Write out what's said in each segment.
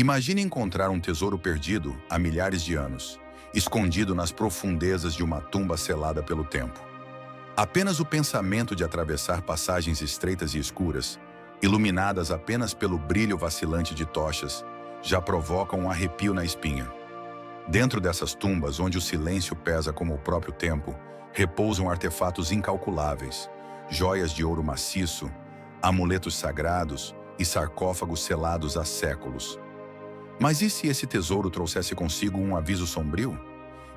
Imagine encontrar um tesouro perdido há milhares de anos, escondido nas profundezas de uma tumba selada pelo tempo. Apenas o pensamento de atravessar passagens estreitas e escuras, iluminadas apenas pelo brilho vacilante de tochas, já provoca um arrepio na espinha. Dentro dessas tumbas, onde o silêncio pesa como o próprio tempo, repousam artefatos incalculáveis, joias de ouro maciço, amuletos sagrados e sarcófagos selados há séculos. Mas e se esse tesouro trouxesse consigo um aviso sombrio?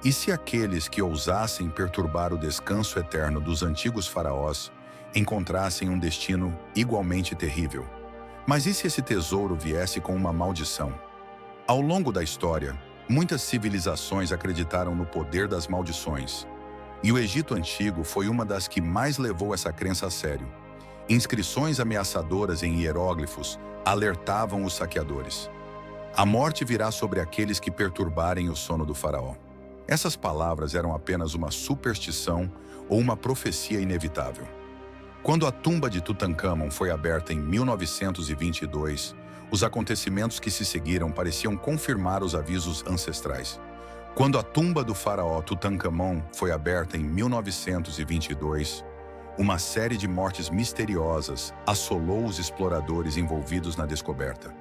E se aqueles que ousassem perturbar o descanso eterno dos antigos faraós encontrassem um destino igualmente terrível? Mas e se esse tesouro viesse com uma maldição? Ao longo da história, muitas civilizações acreditaram no poder das maldições, e o Egito Antigo foi uma das que mais levou essa crença a sério. Inscrições ameaçadoras em hieróglifos alertavam os saqueadores. A morte virá sobre aqueles que perturbarem o sono do faraó. Essas palavras eram apenas uma superstição ou uma profecia inevitável. Quando a tumba de Tutancâmon foi aberta em 1922, os acontecimentos que se seguiram pareciam confirmar os avisos ancestrais. Quando a tumba do faraó Tutancâmon foi aberta em 1922, uma série de mortes misteriosas assolou os exploradores envolvidos na descoberta.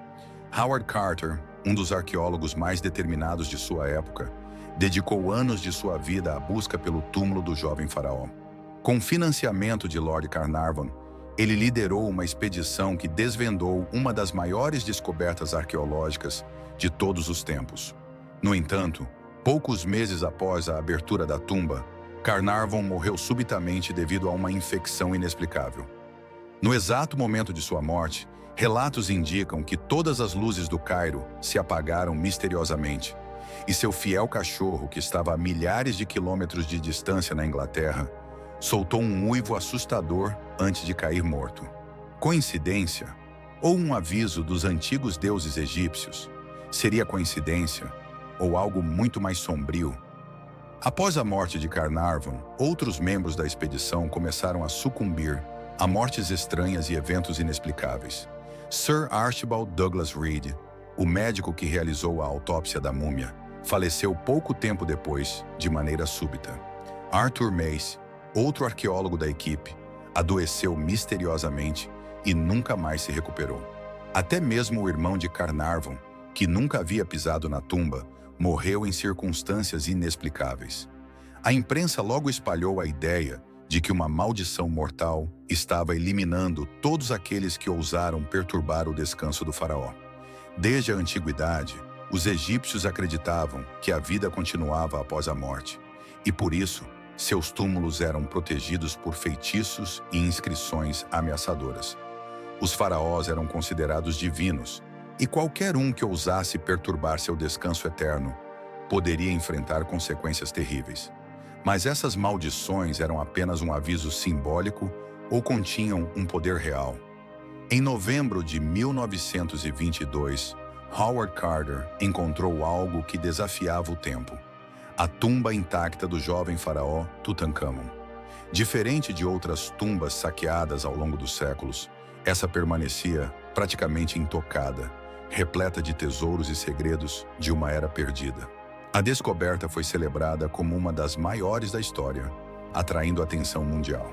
Howard Carter, um dos arqueólogos mais determinados de sua época, dedicou anos de sua vida à busca pelo túmulo do jovem faraó. Com financiamento de Lord Carnarvon, ele liderou uma expedição que desvendou uma das maiores descobertas arqueológicas de todos os tempos. No entanto, poucos meses após a abertura da tumba, Carnarvon morreu subitamente devido a uma infecção inexplicável. No exato momento de sua morte, relatos indicam que todas as luzes do Cairo se apagaram misteriosamente, e seu fiel cachorro, que estava a milhares de quilômetros de distância na Inglaterra, soltou um uivo assustador antes de cair morto. Coincidência? Ou um aviso dos antigos deuses egípcios? Seria coincidência? Ou algo muito mais sombrio? Após a morte de Carnarvon, outros membros da expedição começaram a sucumbir a mortes estranhas e eventos inexplicáveis. Sir Archibald Douglas Reed, o médico que realizou a autópsia da múmia, faleceu pouco tempo depois, de maneira súbita. Arthur Mace, outro arqueólogo da equipe, adoeceu misteriosamente e nunca mais se recuperou. Até mesmo o irmão de Carnarvon, que nunca havia pisado na tumba, morreu em circunstâncias inexplicáveis. A imprensa logo espalhou a ideia de que uma maldição mortal estava eliminando todos aqueles que ousaram perturbar o descanso do faraó. Desde a antiguidade, os egípcios acreditavam que a vida continuava após a morte, e por isso, seus túmulos eram protegidos por feitiços e inscrições ameaçadoras. Os faraós eram considerados divinos, e qualquer um que ousasse perturbar seu descanso eterno poderia enfrentar consequências terríveis. Mas essas maldições eram apenas um aviso simbólico ou continham um poder real? Em novembro de 1922, Howard Carter encontrou algo que desafiava o tempo: a tumba intacta do jovem faraó Tutancâmon. Diferente de outras tumbas saqueadas ao longo dos séculos, essa permanecia praticamente intocada, repleta de tesouros e segredos de uma era perdida. A descoberta foi celebrada como uma das maiores da história, atraindo atenção mundial.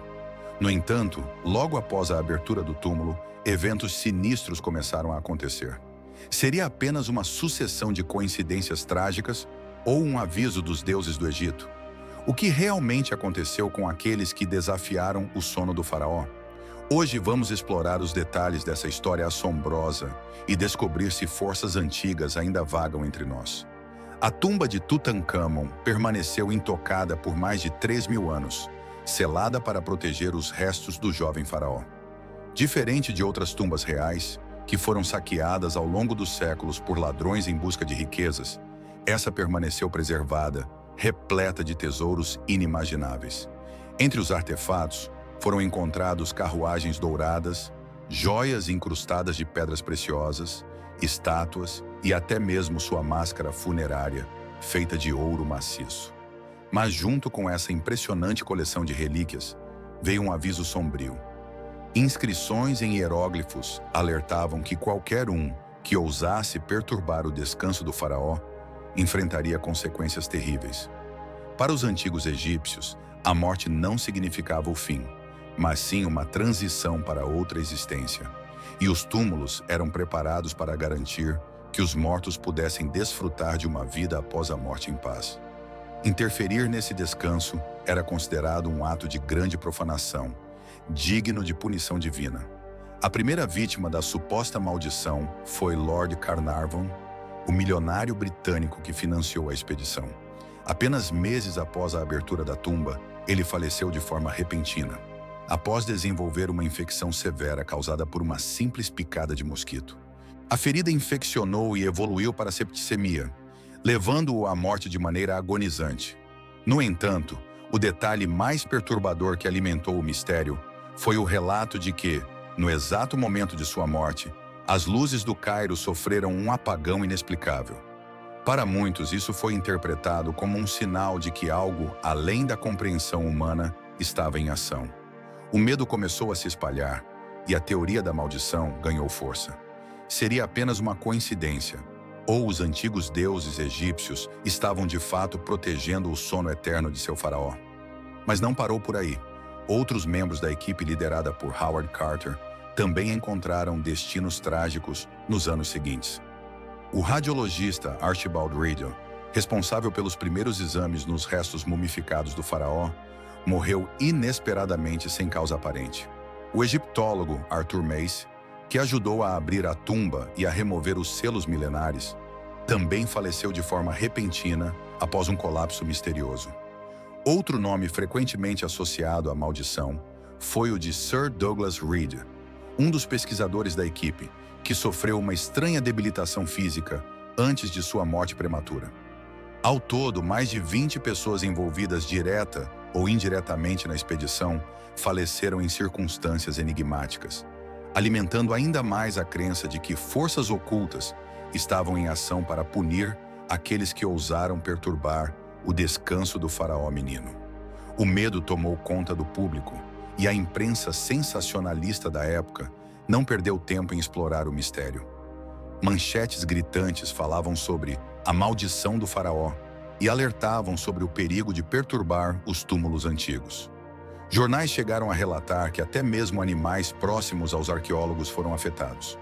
No entanto, logo após a abertura do túmulo, eventos sinistros começaram a acontecer. Seria apenas uma sucessão de coincidências trágicas ou um aviso dos deuses do Egito? O que realmente aconteceu com aqueles que desafiaram o sono do faraó? Hoje vamos explorar os detalhes dessa história assombrosa e descobrir se forças antigas ainda vagam entre nós. A tumba de Tutancâmon permaneceu intocada por mais de 3.000 anos, selada para proteger os restos do jovem faraó. Diferente de outras tumbas reais, que foram saqueadas ao longo dos séculos por ladrões em busca de riquezas, essa permaneceu preservada, repleta de tesouros inimagináveis. Entre os artefatos, foram encontrados carruagens douradas, joias incrustadas de pedras preciosas, estátuas e até mesmo sua máscara funerária, feita de ouro maciço. Mas junto com essa impressionante coleção de relíquias, veio um aviso sombrio. Inscrições em hieróglifos alertavam que qualquer um que ousasse perturbar o descanso do faraó enfrentaria consequências terríveis. Para os antigos egípcios, a morte não significava o fim, mas sim uma transição para outra existência. E os túmulos eram preparados para garantir que os mortos pudessem desfrutar de uma vida após a morte em paz. Interferir nesse descanso era considerado um ato de grande profanação, digno de punição divina. A primeira vítima da suposta maldição foi Lord Carnarvon, o milionário britânico que financiou a expedição. Apenas meses após a abertura da tumba, ele faleceu de forma repentina, após desenvolver uma infecção severa causada por uma simples picada de mosquito. A ferida infeccionou e evoluiu para septicemia, levando-o à morte de maneira agonizante. No entanto, o detalhe mais perturbador que alimentou o mistério foi o relato de que, no exato momento de sua morte, as luzes do Cairo sofreram um apagão inexplicável. Para muitos, isso foi interpretado como um sinal de que algo, além da compreensão humana, estava em ação. O medo começou a se espalhar e a teoria da maldição ganhou força. Seria apenas uma coincidência, ou os antigos deuses egípcios estavam de fato protegendo o sono eterno de seu faraó. Mas não parou por aí. Outros membros da equipe liderada por Howard Carter também encontraram destinos trágicos nos anos seguintes. O radiologista Archibald Riddle, responsável pelos primeiros exames nos restos mumificados do faraó, morreu inesperadamente sem causa aparente. O egiptólogo Arthur Mace, que ajudou a abrir a tumba e a remover os selos milenares, também faleceu de forma repentina após um colapso misterioso. Outro nome frequentemente associado à maldição foi o de Sir Douglas Reed, um dos pesquisadores da equipe, que sofreu uma estranha debilitação física antes de sua morte prematura. Ao todo, mais de 20 pessoas envolvidas direta ou indiretamente na expedição faleceram em circunstâncias enigmáticas, alimentando ainda mais a crença de que forças ocultas estavam em ação para punir aqueles que ousaram perturbar o descanso do faraó menino. O medo tomou conta do público e a imprensa sensacionalista da época não perdeu tempo em explorar o mistério. Manchetes gritantes falavam sobre a maldição do faraó e alertavam sobre o perigo de perturbar os túmulos antigos. Jornais chegaram a relatar que até mesmo animais próximos aos arqueólogos foram afetados.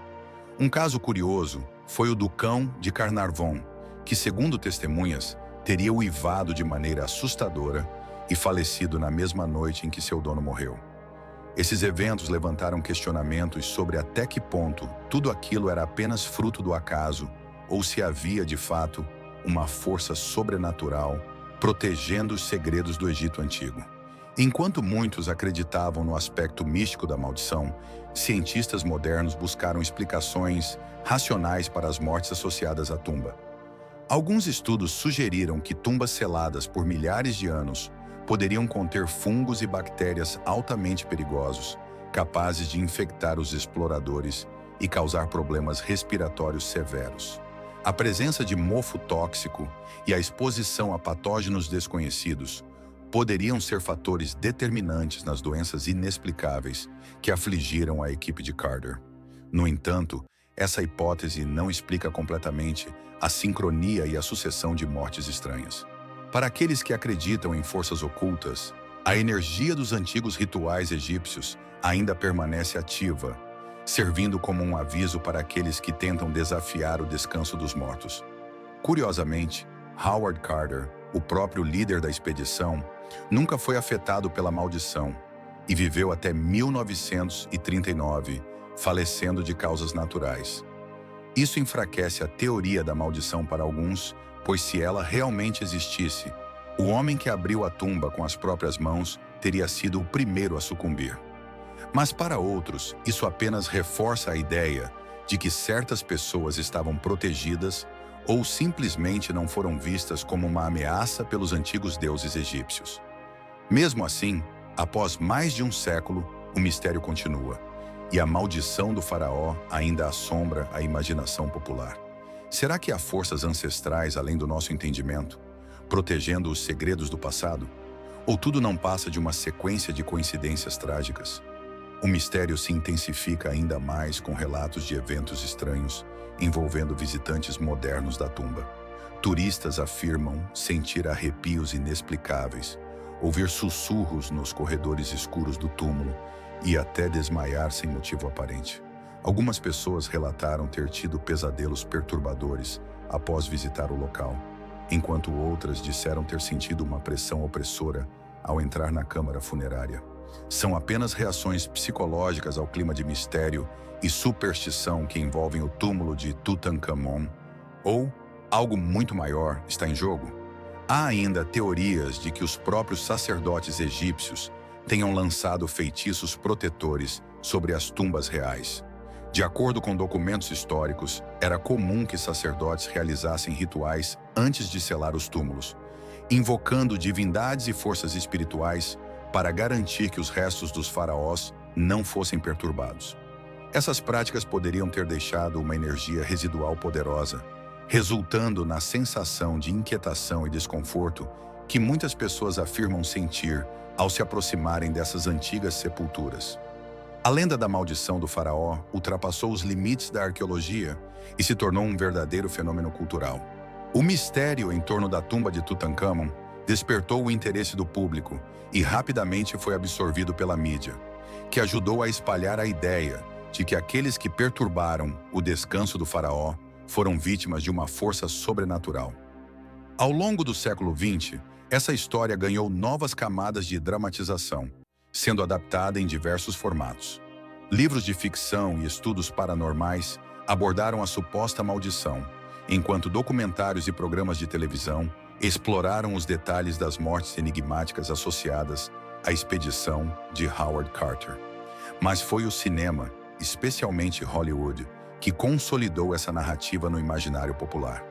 Um caso curioso foi o do cão de Carnarvon, que, segundo testemunhas, teria uivado de maneira assustadora e falecido na mesma noite em que seu dono morreu. Esses eventos levantaram questionamentos sobre até que ponto tudo aquilo era apenas fruto do acaso ou se havia, de fato, uma força sobrenatural protegendo os segredos do Egito Antigo. Enquanto muitos acreditavam no aspecto místico da maldição, cientistas modernos buscaram explicações racionais para as mortes associadas à tumba. Alguns estudos sugeriram que tumbas seladas por milhares de anos poderiam conter fungos e bactérias altamente perigosos, capazes de infectar os exploradores e causar problemas respiratórios severos. A presença de mofo tóxico e a exposição a patógenos desconhecidos poderiam ser fatores determinantes nas doenças inexplicáveis que afligiram a equipe de Carter. No entanto, essa hipótese não explica completamente a sincronia e a sucessão de mortes estranhas. Para aqueles que acreditam em forças ocultas, a energia dos antigos rituais egípcios ainda permanece ativa, servindo como um aviso para aqueles que tentam desafiar o descanso dos mortos. Curiosamente, Howard Carter, o próprio líder da expedição, nunca foi afetado pela maldição e viveu até 1939, falecendo de causas naturais. Isso enfraquece a teoria da maldição para alguns, pois se ela realmente existisse, o homem que abriu a tumba com as próprias mãos teria sido o primeiro a sucumbir. Mas para outros, isso apenas reforça a ideia de que certas pessoas estavam protegidas ou simplesmente não foram vistas como uma ameaça pelos antigos deuses egípcios. Mesmo assim, após mais de um século, o mistério continua, e a maldição do faraó ainda assombra a imaginação popular. Será que há forças ancestrais além do nosso entendimento, protegendo os segredos do passado? Ou tudo não passa de uma sequência de coincidências trágicas? O mistério se intensifica ainda mais com relatos de eventos estranhos envolvendo visitantes modernos da tumba. Turistas afirmam sentir arrepios inexplicáveis, ouvir sussurros nos corredores escuros do túmulo e até desmaiar sem motivo aparente. Algumas pessoas relataram ter tido pesadelos perturbadores após visitar o local, enquanto outras disseram ter sentido uma pressão opressora ao entrar na câmara funerária. São apenas reações psicológicas ao clima de mistério e superstição que envolvem o túmulo de Tutankhamon, ou algo muito maior está em jogo? Há ainda teorias de que os próprios sacerdotes egípcios tenham lançado feitiços protetores sobre as tumbas reais. De acordo com documentos históricos, era comum que sacerdotes realizassem rituais antes de selar os túmulos, invocando divindades e forças espirituais para garantir que os restos dos faraós não fossem perturbados. Essas práticas poderiam ter deixado uma energia residual poderosa, resultando na sensação de inquietação e desconforto que muitas pessoas afirmam sentir ao se aproximarem dessas antigas sepulturas. A lenda da maldição do faraó ultrapassou os limites da arqueologia e se tornou um verdadeiro fenômeno cultural. O mistério em torno da tumba de Tutankhamon despertou o interesse do público e rapidamente foi absorvido pela mídia, que ajudou a espalhar a ideia de que aqueles que perturbaram o descanso do faraó foram vítimas de uma força sobrenatural. Ao longo do século XX, essa história ganhou novas camadas de dramatização, sendo adaptada em diversos formatos. Livros de ficção e estudos paranormais abordaram a suposta maldição, enquanto documentários e programas de televisão exploraram os detalhes das mortes enigmáticas associadas à expedição de Howard Carter. Mas foi o cinema, especialmente Hollywood, que consolidou essa narrativa no imaginário popular.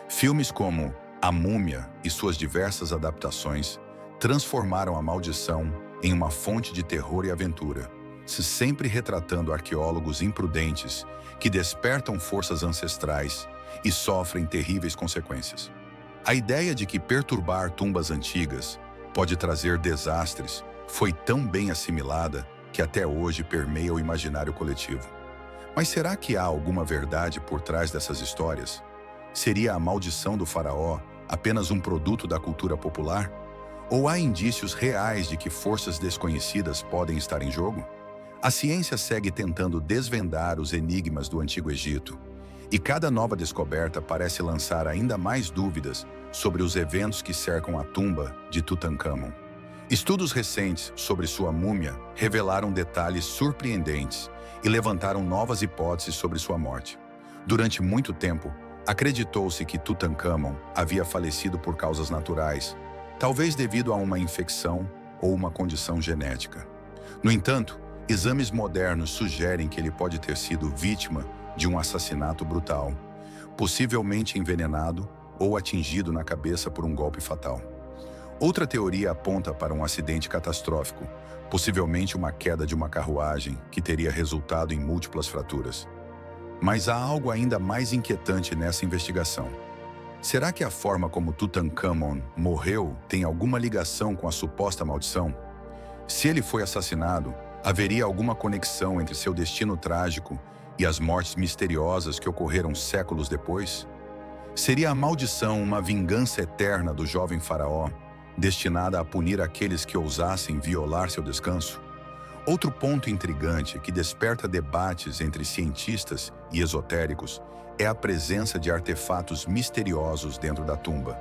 Filmes como A Múmia e suas diversas adaptações transformaram a maldição em uma fonte de terror e aventura, sempre retratando arqueólogos imprudentes que despertam forças ancestrais e sofrem terríveis consequências. A ideia de que perturbar tumbas antigas pode trazer desastres foi tão bem assimilada que até hoje permeia o imaginário coletivo. Mas será que há alguma verdade por trás dessas histórias? Seria a maldição do faraó apenas um produto da cultura popular? Ou há indícios reais de que forças desconhecidas podem estar em jogo? A ciência segue tentando desvendar os enigmas do Antigo Egito, e cada nova descoberta parece lançar ainda mais dúvidas sobre os eventos que cercam a tumba de Tutankhamon. Estudos recentes sobre sua múmia revelaram detalhes surpreendentes e levantaram novas hipóteses sobre sua morte. Durante muito tempo, acreditou-se que Tutankhamon havia falecido por causas naturais, talvez devido a uma infecção ou uma condição genética. No entanto, exames modernos sugerem que ele pode ter sido vítima de um assassinato brutal, possivelmente envenenado ou atingido na cabeça por um golpe fatal. Outra teoria aponta para um acidente catastrófico, possivelmente uma queda de uma carruagem que teria resultado em múltiplas fraturas. Mas há algo ainda mais inquietante nessa investigação. Será que a forma como Tutankhamon morreu tem alguma ligação com a suposta maldição? Se ele foi assassinado, haveria alguma conexão entre seu destino trágico e as mortes misteriosas que ocorreram séculos depois? Seria a maldição uma vingança eterna do jovem faraó, destinada a punir aqueles que ousassem violar seu descanso? Outro ponto intrigante que desperta debates entre cientistas e esotéricos é a presença de artefatos misteriosos dentro da tumba.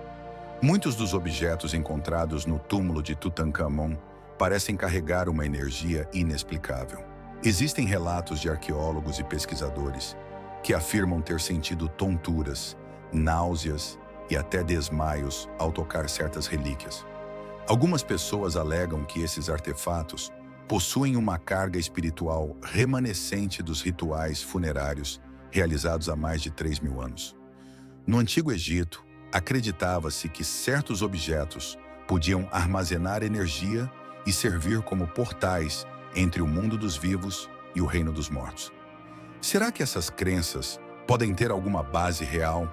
Muitos dos objetos encontrados no túmulo de Tutankhamon parecem carregar uma energia inexplicável. Existem relatos de arqueólogos e pesquisadores que afirmam ter sentido tonturas, náuseas e até desmaios ao tocar certas relíquias. Algumas pessoas alegam que esses artefatos possuem uma carga espiritual remanescente dos rituais funerários realizados há mais de 3.000 anos. No Antigo Egito, acreditava-se que certos objetos podiam armazenar energia e servir como portais entre o mundo dos vivos e o reino dos mortos. Será que essas crenças podem ter alguma base real?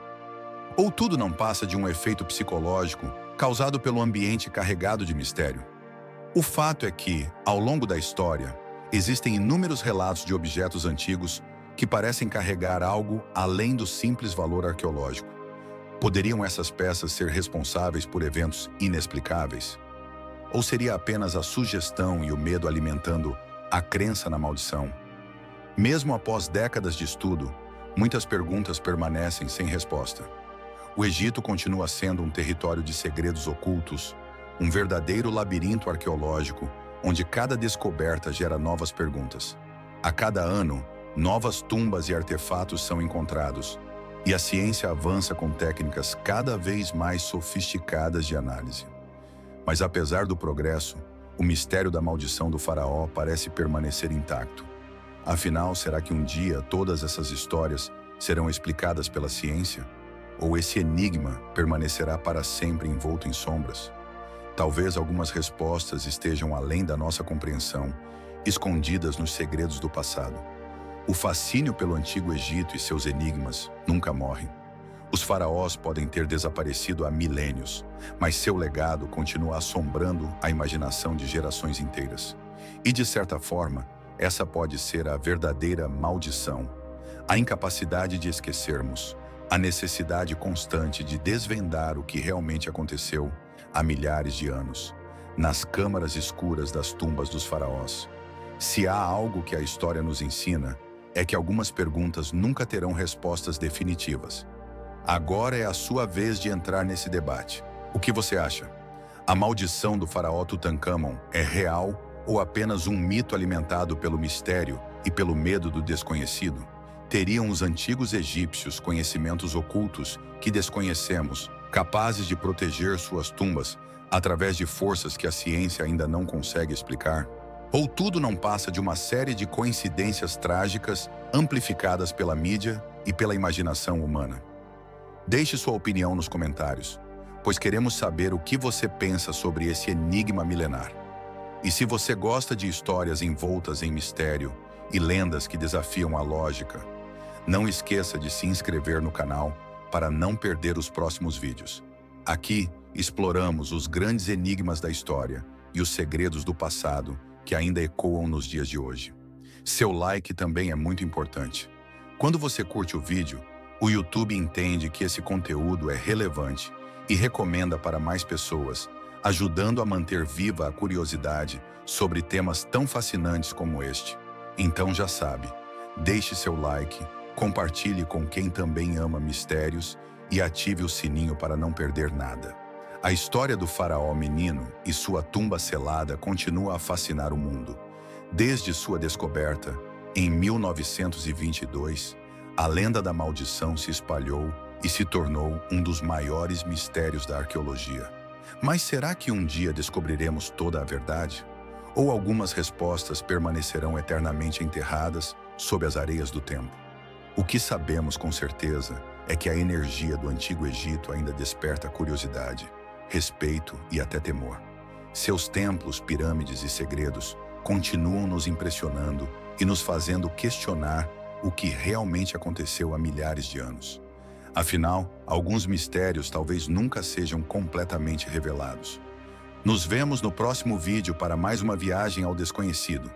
Ou tudo não passa de um efeito psicológico causado pelo ambiente carregado de mistério? O fato é que, ao longo da história, existem inúmeros relatos de objetos antigos que parecem carregar algo além do simples valor arqueológico. Poderiam essas peças ser responsáveis por eventos inexplicáveis? Ou seria apenas a sugestão e o medo alimentando a crença na maldição? Mesmo após décadas de estudo, muitas perguntas permanecem sem resposta. O Egito continua sendo um território de segredos ocultos, um verdadeiro labirinto arqueológico, onde cada descoberta gera novas perguntas. A cada ano, novas tumbas e artefatos são encontrados, e a ciência avança com técnicas cada vez mais sofisticadas de análise. Mas apesar do progresso, o mistério da maldição do faraó parece permanecer intacto. Afinal, será que um dia todas essas histórias serão explicadas pela ciência? Ou esse enigma permanecerá para sempre envolto em sombras? Talvez algumas respostas estejam além da nossa compreensão, escondidas nos segredos do passado. O fascínio pelo Antigo Egito e seus enigmas nunca morre. Os faraós podem ter desaparecido há milênios, mas seu legado continua assombrando a imaginação de gerações inteiras. E, de certa forma, essa pode ser a verdadeira maldição. A incapacidade de esquecermos, a necessidade constante de desvendar o que realmente aconteceu há milhares de anos, nas câmaras escuras das tumbas dos faraós. Se há algo que a história nos ensina, é que algumas perguntas nunca terão respostas definitivas. Agora é a sua vez de entrar nesse debate. O que você acha? A maldição do faraó Tutancâmon é real ou apenas um mito alimentado pelo mistério e pelo medo do desconhecido? Teriam os antigos egípcios conhecimentos ocultos que desconhecemos, capazes de proteger suas tumbas através de forças que a ciência ainda não consegue explicar? Ou tudo não passa de uma série de coincidências trágicas amplificadas pela mídia e pela imaginação humana? Deixe sua opinião nos comentários, pois queremos saber o que você pensa sobre esse enigma milenar. E se você gosta de histórias envoltas em mistério e lendas que desafiam a lógica, não esqueça de se inscrever no canal para não perder os próximos vídeos. Aqui, exploramos os grandes enigmas da história e os segredos do passado que ainda ecoam nos dias de hoje. Seu like também é muito importante. Quando você curte o vídeo, o YouTube entende que esse conteúdo é relevante e recomenda para mais pessoas, ajudando a manter viva a curiosidade sobre temas tão fascinantes como este. Então já sabe, deixe seu like, compartilhe com quem também ama mistérios e ative o sininho para não perder nada. A história do faraó menino e sua tumba selada continua a fascinar o mundo. Desde sua descoberta, em 1922, a lenda da maldição se espalhou e se tornou um dos maiores mistérios da arqueologia. Mas será que um dia descobriremos toda a verdade? Ou algumas respostas permanecerão eternamente enterradas sob as areias do tempo? O que sabemos com certeza é que a energia do Antigo Egito ainda desperta curiosidade, respeito e até temor. Seus templos, pirâmides e segredos continuam nos impressionando e nos fazendo questionar o que realmente aconteceu há milhares de anos. Afinal, alguns mistérios talvez nunca sejam completamente revelados. Nos vemos no próximo vídeo para mais uma viagem ao desconhecido.